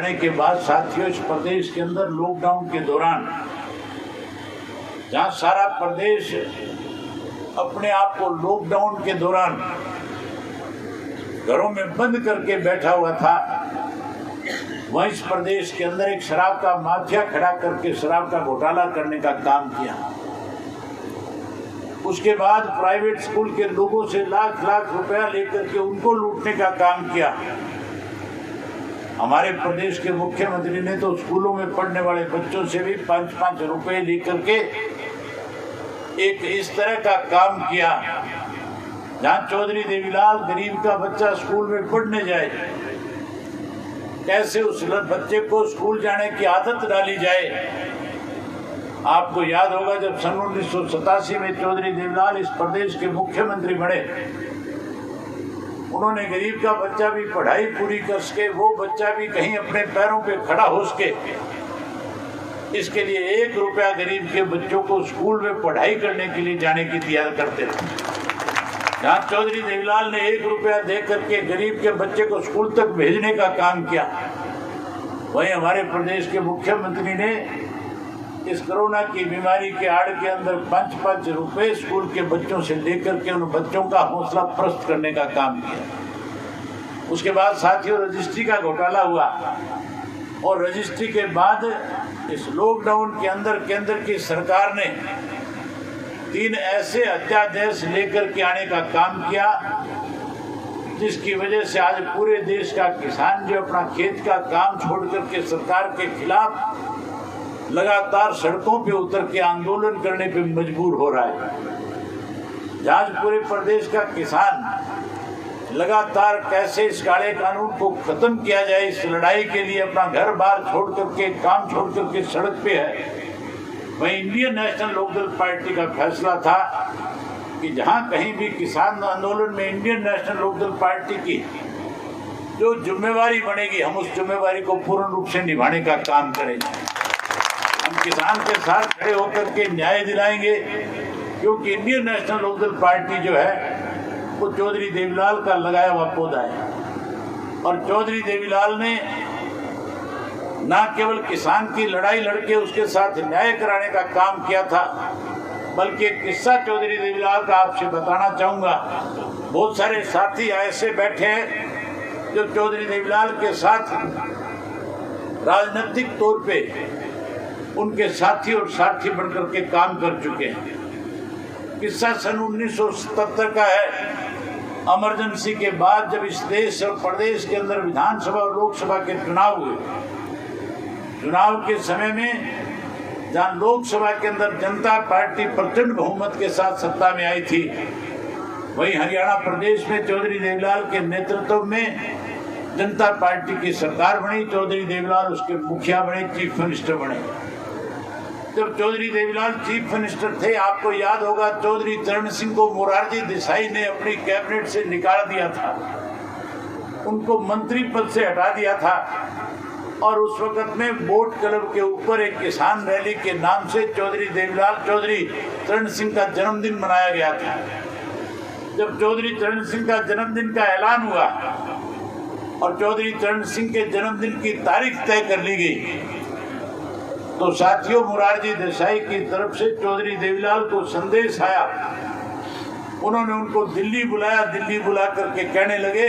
के बाद साथियों, इस प्रदेश के अंदर लॉकडाउन के दौरान जहां सारा प्रदेश अपने आप को लॉकडाउन के दौरान घरों में बंद करके बैठा हुआ था, वहीं इस प्रदेश के अंदर एक शराब का माफिया खड़ा करके शराब का घोटाला करने का काम किया। उसके बाद प्राइवेट स्कूल के लोगों से लाख लाख रुपया लेकर के उनको लूटने का काम किया। हमारे प्रदेश के मुख्यमंत्री ने तो स्कूलों में पढ़ने वाले बच्चों से भी 5-5 रुपए लेकर के एक इस तरह का काम किया, जहां चौधरी देवीलाल गरीब का बच्चा स्कूल में पढ़ने जाए, कैसे उस बच्चे को स्कूल जाने की आदत डाली जाए। आपको याद होगा जब सन 1987 में चौधरी देवीलाल इस प्रदेश के मुख्यमंत्री बने, उन्होंने गरीब का बच्चा भी पढ़ाई पूरी कर सके, वो बच्चा भी कहीं अपने पैरों पे खड़ा हो सके, इसके लिए 1 रुपया गरीब के बच्चों को स्कूल में पढ़ाई करने के लिए जाने की दिया करते थे। जहाँ चौधरी देवीलाल ने 1 रुपया दे करके गरीब के बच्चे को स्कूल तक भेजने का काम किया, वहीं हमारे प्रदेश के मुख्यमंत्री ने इस कोरोना की बीमारी के आड़ के अंदर 5-5 रुपए स्कूल के बच्चों से लेकर के उन बच्चों का हौसला प्रस्त करने का काम किया। उसके बाद साथियों रजिस्ट्री का घोटाला हुआ, और रजिस्ट्री के बाद इस लॉकडाउन के अंदर केंद्र की सरकार ने 3 ऐसे अध्यादेश लेकर के आने का काम किया, जिसकी वजह से आज पूरे देश का किसान जो अपना खेत का काम छोड़ करके सरकार के खिलाफ लगातार सड़कों पे उतर के आंदोलन करने पे मजबूर हो रहा है। जहाँ पूरे प्रदेश का किसान लगातार कैसे इस काले कानून को खत्म किया जाए, इस लड़ाई के लिए अपना घर बार छोड़ करके काम छोड़ करके सड़क पे है, वहीं इंडियन नेशनल लोकदल पार्टी का फैसला था कि जहाँ कहीं भी किसान आंदोलन में इंडियन नेशनल लोकदल पार्टी की जो जिम्मेवारी बनेगी, हम उस जिम्मेवारी को पूर्ण रूप से निभाने का काम करेंगे। हम किसान के साथ खड़े होकर के न्याय दिलाएंगे, क्योंकि इंडियन नेशनल लोकदल पार्टी जो है वो चौधरी देवीलाल का लगाया हुआ पौधा है, और चौधरी देवीलाल ने न केवल किसान की लड़ाई लड़के उसके साथ न्याय कराने का काम किया था, बल्कि एक किस्सा चौधरी देवीलाल का आपसे बताना चाहूँगा। बहुत सारे साथी ऐसे बैठे हैं जो चौधरी देवीलाल के साथ राजनीतिक तौर पे उनके साथी और साथी बनकर के काम कर चुके हैं। किस्सा सन 1977 का है। इमरजेंसी के बाद जब इस देश और प्रदेश के अंदर विधानसभा और लोकसभा के चुनाव हुए, चुनाव के समय में जहां लोकसभा के अंदर जनता पार्टी प्रचंड बहुमत के साथ सत्ता में आई थी, वहीं हरियाणा प्रदेश में चौधरी देवीलाल के नेतृत्व में जनता पार्टी की सरकार बनी। चौधरी देवीलाल उसके मुखिया बने, चीफ मिनिस्टर बने। जब चौधरी देवीलाल चीफ मिनिस्टर थे, आपको याद होगा चौधरी चरण सिंह को मोरारजी देसाई ने अपनी कैबिनेट से निकाल दिया था, उनको मंत्री पद से हटा दिया था, और उस वक्त में बोट क्लब के ऊपर एक किसान रैली के नाम से चौधरी चरण सिंह का जन्मदिन मनाया गया था। जब चौधरी चरण सिंह का जन्मदिन का ऐलान हुआ और चौधरी चरण सिंह के जन्मदिन की तारीख तय कर ली गई, तो साथियों मोरारजी देसाई की तरफ से चौधरी देवीलाल को संदेश आया। उन्होंने उनको दिल्ली बुलाया, दिल्ली बुला करके कहने लगे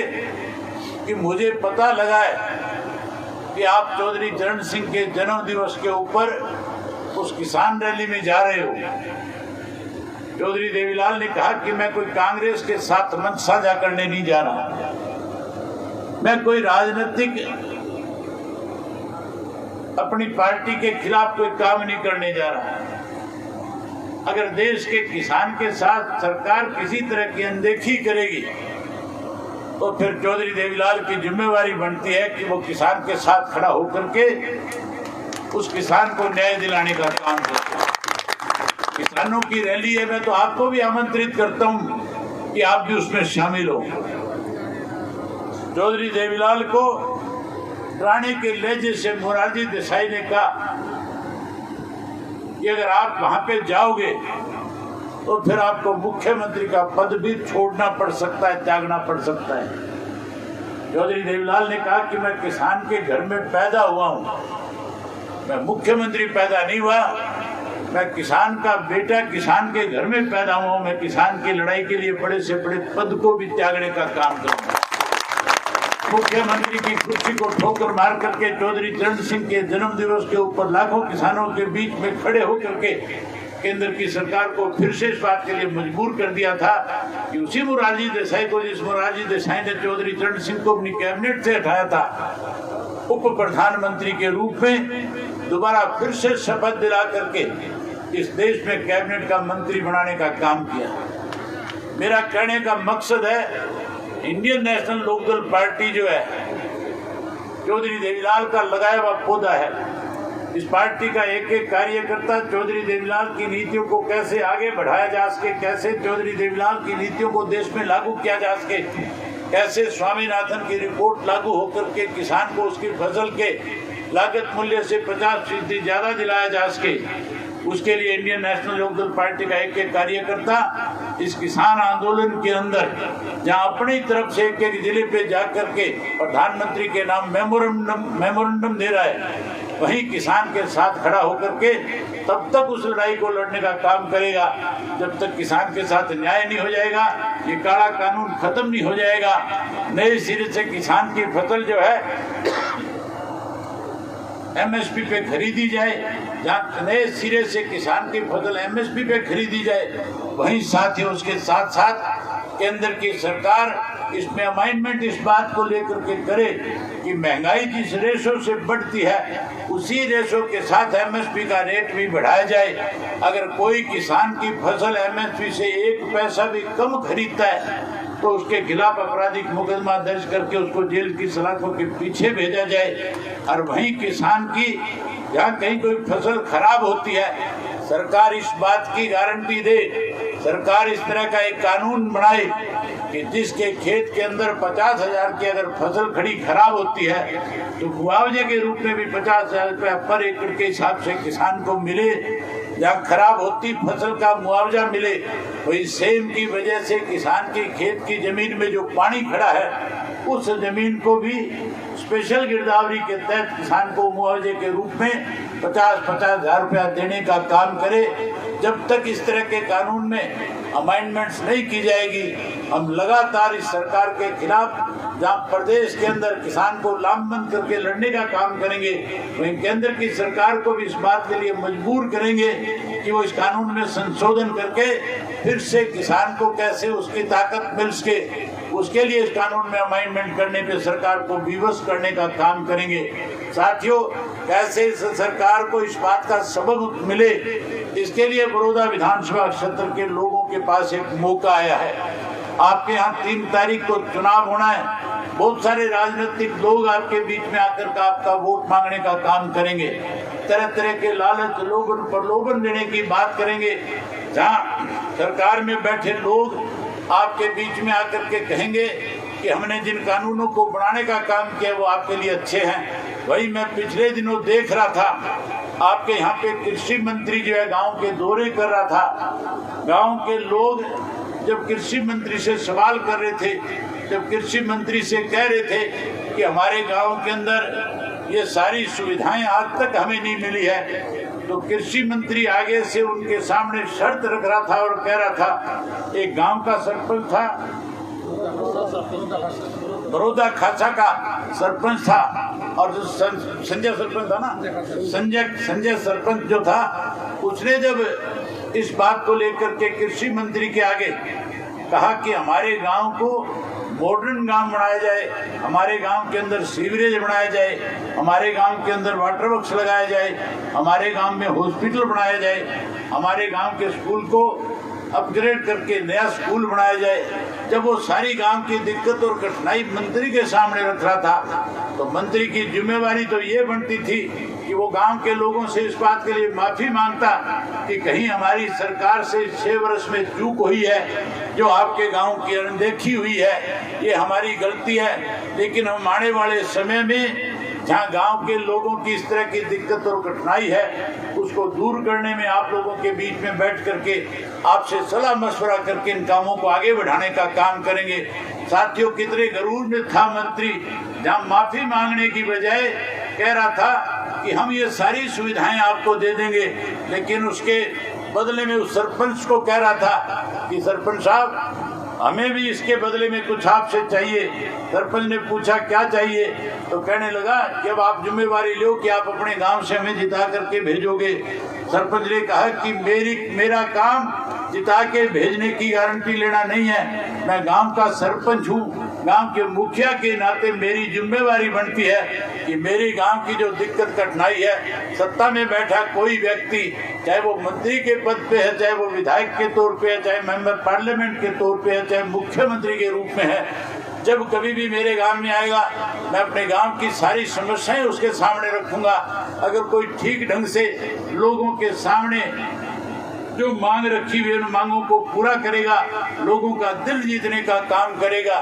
कि मुझे पता लगा है कि आप चौधरी चरण सिंह के जन्म दिवस के ऊपर उस किसान रैली में जा रहे हो। चौधरी देवीलाल ने कहा कि मैं कोई कांग्रेस के साथ मंच साझा करने नहीं जा रहा, मैं कोई राजनीतिक अपनी पार्टी के खिलाफ कोई काम नहीं करने जा रहा। अगर देश के किसान के साथ सरकार किसी तरह की अनदेखी करेगी, तो फिर चौधरी देवीलाल की जिम्मेवारी बनती है कि वो किसान के साथ खड़ा होकर के उस किसान को न्याय दिलाने का काम करे। किसानों की रैली है, मैं तो आपको भी आमंत्रित करता हूं कि आप भी उसमें शामिल हो। चौधरी देवीलाल को रानी के लहजे से मोरारजी देसाई ने कहा कि अगर आप वहां पे जाओगे तो फिर आपको मुख्यमंत्री का पद भी छोड़ना पड़ सकता है, त्यागना पड़ सकता है। चौधरी देवीलाल ने कहा कि मैं किसान के घर में पैदा हुआ हूँ, मैं मुख्यमंत्री पैदा नहीं हुआ, मैं किसान का बेटा किसान के घर में पैदा हुआ हूँ, मैं किसान की लड़ाई के लिए बड़े से बड़े पद को भी त्यागने का काम करूँगा। मुख्यमंत्री की कुर्सी को ठोकर मार करके चौधरी चरण सिंह के जन्म दिवस के ऊपर लाखों किसानों के बीच में खड़े होकर के केंद्र की सरकार को फिर से इस बात के लिए मजबूर कर दिया था कि उसी मोरारजी देसाई को, जिस मोरारजी देसाई ने चौधरी चरण सिंह को अपनी कैबिनेट से हटाया था, उप प्रधानमंत्री के रूप में दोबारा फिर से शपथ दिला करके इस देश में कैबिनेट का मंत्री बनाने का काम किया। मेरा कहने का मकसद है, इंडियन नेशनल लोकदल पार्टी जो है चौधरी देवीलाल का लगाया हुआ पौधा है। इस पार्टी का एक एक कार्यकर्ता चौधरी देवीलाल की नीतियों को कैसे आगे बढ़ाया जा सके, कैसे चौधरी देवीलाल की नीतियों को देश में लागू किया जा सके, कैसे स्वामीनाथन की रिपोर्ट लागू होकर के किसान को उसकी फसल के लागत मूल्य से 50% ज्यादा दिलाया जा सके, उसके लिए इंडियन नेशनल लोकदल पार्टी का एक एक कार्यकर्ता इस किसान आंदोलन के अंदर जहां अपनी तरफ से एक एक जिले पे जाकर के प्रधानमंत्री के नाम मेमोरेंडम दे रहा है, वहीं किसान के साथ खड़ा होकर के तब तक उस लड़ाई को लड़ने का काम करेगा जब तक किसान के साथ न्याय नहीं हो जाएगा, ये काला कानून खत्म नहीं हो जाएगा, नए सिरे से किसान की फसल जो है एमएसपी पे खरीदी जाए, जहाँ नए सिरे से किसान की फसल एमएसपी पे खरीदी जाए, वहीं साथ ही उसके साथ साथ केंद्र की सरकार इसमें अमाइंडमेंट इस बात को लेकर के करे कि महंगाई जिस रेशो से बढ़ती है उसी रेशो के साथ एमएसपी का रेट भी बढ़ाया जाए। अगर कोई किसान की फसल एमएसपी से 1 पैसा भी कम खरीदता है तो उसके खिलाफ आपराधिक मुकदमा दर्ज करके उसको जेल की सलाखों के पीछे भेजा जाए। और वहीं किसान की जहाँ कहीं कोई फसल खराब होती है, सरकार इस बात की गारंटी दे, सरकार इस तरह का एक कानून बनाए कि जिसके खेत के अंदर 50,000 की अगर फसल खड़ी खराब होती है तो मुआवजे के रूप में भी 50,000 रुपया पर एकड़ के हिसाब से किसान को मिले, जहाँ खराब होती फसल का मुआवजा मिले। वही सेम की वजह से किसान की खेत की जमीन में जो पानी खड़ा है उस जमीन को भी स्पेशल गिरदावरी के तहत किसान को मुआवजे के रूप में 50,000 रुपया देने का काम करे। जब तक इस तरह के कानून में अमेंडमेंट्स नहीं की जाएगी, हम लगातार इस सरकार के खिलाफ जहाँ प्रदेश के अंदर किसान को लामबंद करके लड़ने का काम करेंगे, वहीं केंद्र की सरकार को भी इस बात के लिए मजबूर करेंगे कि वो इस कानून में संशोधन करके फिर से किसान को कैसे उसकी ताकत मिल सके, उसके लिए इस कानून में अमेंडमेंट करने पे सरकार को विवश करने का काम करेंगे। साथियों, कैसे इस सरकार को इस बात का सबक मिले, इसके लिए बड़ौदा विधानसभा क्षेत्र के लोगों के पास एक मौका आया है। आपके यहाँ 3 तारीख को चुनाव होना है, बहुत सारे राजनीतिक लोग आपके बीच में आकर के आपका वोट मांगने का काम करेंगे, तरह तरह के लालच लोगों प्रलोभन देने की बात करेंगे। जहाँ सरकार में बैठे लोग आपके बीच में आकर के कहेंगे कि हमने जिन कानूनों को बनाने का काम किया वो आपके लिए अच्छे हैं। वही मैं पिछले दिनों देख रहा था, आपके यहाँ पे कृषि मंत्री जो है गांव के दौरे कर रहा था। गांव के लोग जब कृषि मंत्री से सवाल कर रहे थे, जब कृषि मंत्री से कह रहे थे कि हमारे गांव के अंदर ये सारी सुविधाएं आज तक हमें नहीं मिली है, तो कृषि मंत्री आगे से उनके सामने शर्त रख रहा था और कह रहा था, एक गांव का सरपंच था, बड़ौदा खासा का सरपंच था, और जो संजय सरपंच था ना, संजय सरपंच जो था, उसने जब इस बात को लेकर के कृषि मंत्री के आगे कहा कि हमारे गांव को मॉडर्न गांव बनाया जाए, हमारे गांव के अंदर सीवरेज बनाया जाए, हमारे गांव के अंदर वाटर वर्क्स लगाया जाए, हमारे गांव में हॉस्पिटल बनाया जाए, हमारे गांव के स्कूल को अपग्रेड करके नया स्कूल बनाया जाए। जब वो सारी गांव की दिक्कत और कठिनाई मंत्री के सामने रख रहा था, तो मंत्री की जिम्मेवारी तो ये बनती थी कि वो गांव के लोगों से इस बात के लिए माफी मांगता कि कहीं हमारी सरकार से 6 वर्ष में चूक हुई है, जो आपके गांव की अनदेखी हुई है, ये हमारी गलती है। लेकिन हम आने वाले समय में जहाँ गांव के लोगों की इस तरह की दिक्कत और कठिनाई है, उसको दूर करने में आप लोगों के बीच में बैठ करके आपसे सलाह मशवरा करके इन कामों को आगे बढ़ाने का काम करेंगे। साथियों कितने गरूर में था मंत्री, जहां माफी मांगने की बजाय कह रहा था कि हम ये सारी सुविधाएं आपको दे देंगे, लेकिन उसके बदले में उस सरपंच को कह रहा था कि सरपंच साहब हमें भी इसके बदले में कुछ आपसे चाहिए। सरपंच ने पूछा क्या चाहिए, तो कहने लगा कि अब आप जिम्मेवारी लो कि आप अपने गांव से हमें जिता करके भेजोगे। सरपंच ने कहा कि मेरा काम जिता के भेजने की गारंटी लेना नहीं है, मैं गांव का सरपंच हूँ, गांव के मुखिया के नाते मेरी जिम्मेवारी बनती है कि मेरी गांव की जो दिक्कत कठिनाई है, सत्ता में बैठा कोई व्यक्ति, चाहे वो मंत्री के पद पे है, चाहे वो विधायक के तौर पे है, चाहे मेंबर पार्लियामेंट के तौर पे है, चाहे मुख्यमंत्री के रूप में है, जब कभी भी मेरे गांव में आएगा मैं अपने गांव की सारी समस्याएं उसके सामने रखूंगा। अगर कोई ठीक ढंग से लोगों के सामने जो मांग रखी हुई उन मांगों को पूरा करेगा, लोगों का दिल जीतने का काम करेगा,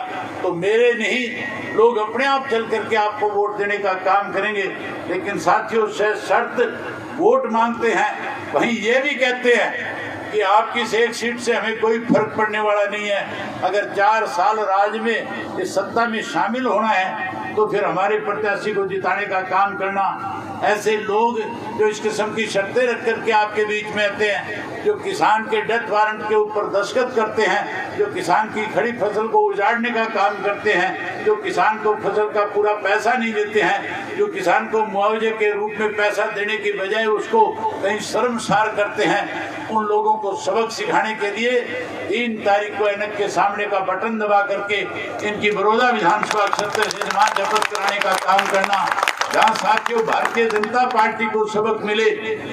तो मेरे नहीं लोग अपने आप चल करके आपको वोट देने का काम करेंगे। लेकिन साथियों से शर्त वोट मांगते हैं, वहीं ये भी कहते हैं कि आपकी एक सीट से हमें कोई फर्क पड़ने वाला नहीं है। अगर 4 साल राज में इस सत्ता में शामिल होना है तो फिर हमारे प्रत्याशी को जिताने का काम करना। ऐसे लोग जो इस किस्म की शर्तें रख करके आपके बीच में आते हैं, जो किसान के डेथ वारंट के ऊपर दस्तखत करते हैं, जो किसान की खड़ी फसल को उजाड़ने का काम करते हैं, जो किसान को फसल का पूरा पैसा नहीं देते हैं, जो किसान को मुआवजे के रूप में पैसा देने की बजाय उसको कहीं शर्मसार करते हैं, उन लोगों को सबक सिखाने के लिए 3 तारीख को ऐनक के सामने का बटन दबा करके इनकी बड़ौदा विधानसभा क्षेत्र से जमात जब्त कराने का काम करना। जहाँ साथियों भारतीय जनता पार्टी को सबक मिले,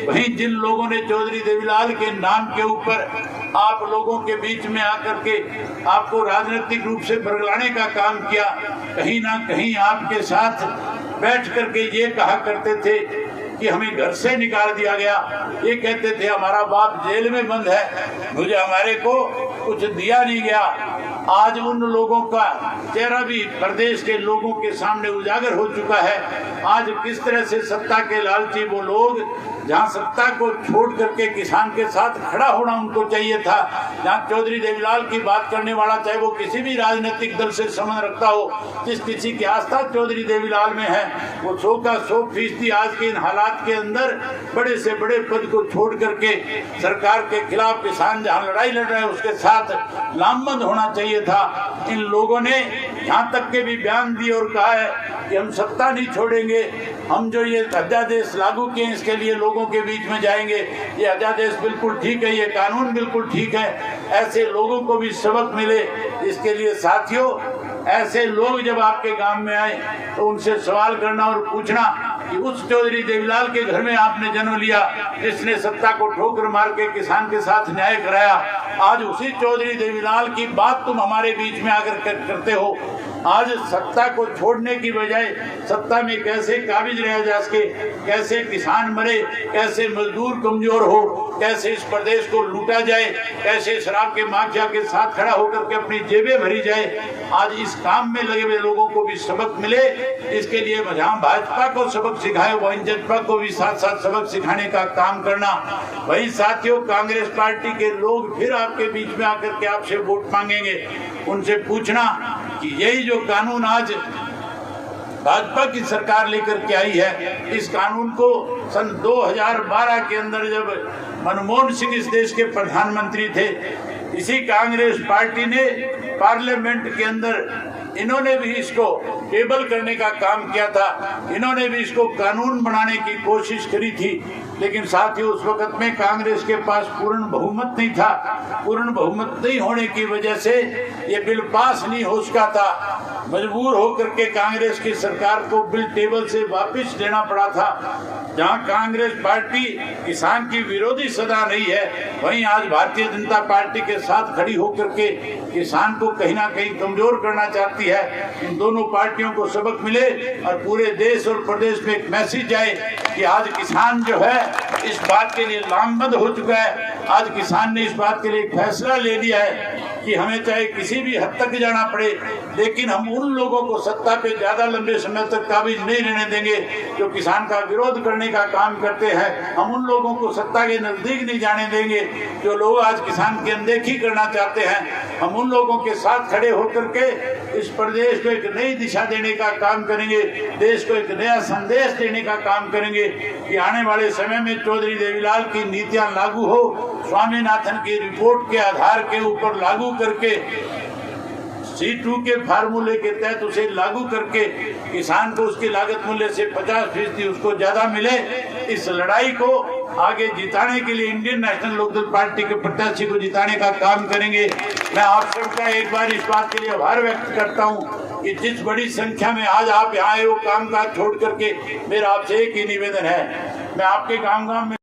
वहीं जिन लोगों ने चौधरी देवीलाल के नाम के ऊपर आप लोगों के बीच में आकर के आपको राजनीतिक रूप से बरगलाने का काम किया, कहीं ना कहीं आपके साथ बैठ करके ये कहा करते थे कि हमें घर से निकाल दिया गया, ये कहते थे हमारा बाप जेल में बंद है, मुझे हमारे को कुछ दिया नहीं गया। आज उन लोगों का चेहरा भी प्रदेश के लोगों के सामने उजागर हो चुका है। आज किस तरह से सत्ता के लालची वो लोग, जहां सत्ता को छोड़ करके किसान के साथ खड़ा होना उनको चाहिए था, जहां चौधरी देवीलाल की बात करने वाला चाहे वो किसी भी राजनीतिक दल से संबंध रखता हो, जिस किसी की आस्था चौधरी देवीलाल में है, वो 100 का 100% आज के इन हालात के अंदर बड़े से बड़े पद को छोड़ करके सरकार के खिलाफ किसान जहां लड़ाई लड़ रहे हैं उसके साथ लामबंद होना चाहिए था। इन लोगों ने यहाँ तक के भी बयान दिए और कहा है कि हम सत्ता नहीं छोड़ेंगे, हम जो ये अध्यादेश लागू किए इसके लिए लोगों के बीच में जाएंगे, ये अध्यादेश बिल्कुल ठीक है, ये कानून बिल्कुल ठीक है। ऐसे लोगों को भी सबक मिले। इसके लिए साथियों ऐसे लोग जब आपके गांव में आए तो उनसे सवाल करना और पूछना कि उस चौधरी देवीलाल के घर में आपने जन्म लिया जिसने सत्ता को ठोकर मार के किसान के साथ न्याय कराया, आज उसी चौधरी देवीलाल की बात तुम हमारे बीच में आकर करते हो। आज सत्ता को छोड़ने की बजाय सत्ता में कैसे काबिज रह जा सके, कैसे किसान मरे, कैसे मजदूर कमजोर हो, कैसे इस प्रदेश को लूटा जाए, कैसे शराब के माफिया के साथ खड़ा होकर के अपनी जेबें भरी जाए, आज इस काम में लगे हुए लोगों को भी सबक मिले। इसके लिए जहाँ भाजपा को सबक सिखाए वहीं जजपा को भी साथ साथ सबक सिखाने का काम करना। वही साथियों कांग्रेस पार्टी के लोग फिर आपके बीच में आकर के आपसे वोट मांगेंगे, उनसे पूछना कि यही जो कानून आज भाजपा की सरकार लेकर के आई है, इस कानून को सन 2012 के अंदर जब मनमोहन सिंह इस देश के प्रधानमंत्री थे, इसी कांग्रेस पार्टी ने पार्लियामेंट के अंदर इन्होंने भी इसको टेबल करने का काम किया था, इन्होंने भी इसको कानून बनाने की कोशिश करी थी। लेकिन साथियों उस वक्त में कांग्रेस के पास पूर्ण बहुमत नहीं था। पूर्ण बहुमत नहीं होने की वजह से ये बिल पास नहीं हो सका था। मजबूर होकर के कांग्रेस की सरकार को बिल टेबल से वापस लेना पड़ा था। जहां कांग्रेस पार्टी किसान की विरोधी सदा नहीं है, वहीं आज भारतीय जनता पार्टी के साथ खड़ी होकर के किसान को कहीं ना कहीं कमजोर करना चाहती है। इन दोनों पार्टियों को सबक मिले और पूरे देश और प्रदेश में एक मैसेज आए कि आज किसान जो है इस बात के लिए लामबंद हो चुका है। आज किसान ने इस बात के लिए फैसला ले लिया है कि हमें चाहे किसी भी हद तक जाना पड़े, लेकिन हम उन लोगों को सत्ता पे ज्यादा लंबे समय तक काबिज नहीं रहने देंगे जो किसान का विरोध करने का काम करते हैं। हम उन लोगों को सत्ता के नजदीक नहीं जाने देंगे जो लोग आज किसान की अनदेखी करना चाहते हैं। हम उन लोगों के साथ खड़े होकर के इस प्रदेश को एक नई दिशा देने का काम करेंगे, देश को एक नया संदेश देने का काम करेंगे कि आने वाले समय में चौधरी देवीलाल की नीतियां लागू हो, स्वामीनाथन की रिपोर्ट के आधार के ऊपर लागू करके C2 के फार्मूले के तहत उसे लागू करके किसान को उसकी लागत मूल्य से 50% उसको ज्यादा मिले। इस लड़ाई को आगे जिताने के लिए इंडियन नेशनल लोकदल पार्टी के प्रत्याशी को जिताने का काम करेंगे। मैं आप सबका एक बार इस बात के लिए आभार व्यक्त करता हूं कि जिस बड़ी संख्या में आज आप यहाँ आए हो काम काज छोड़ करके, मेरा आपसे एक ही निवेदन है, मैं आपके गांव में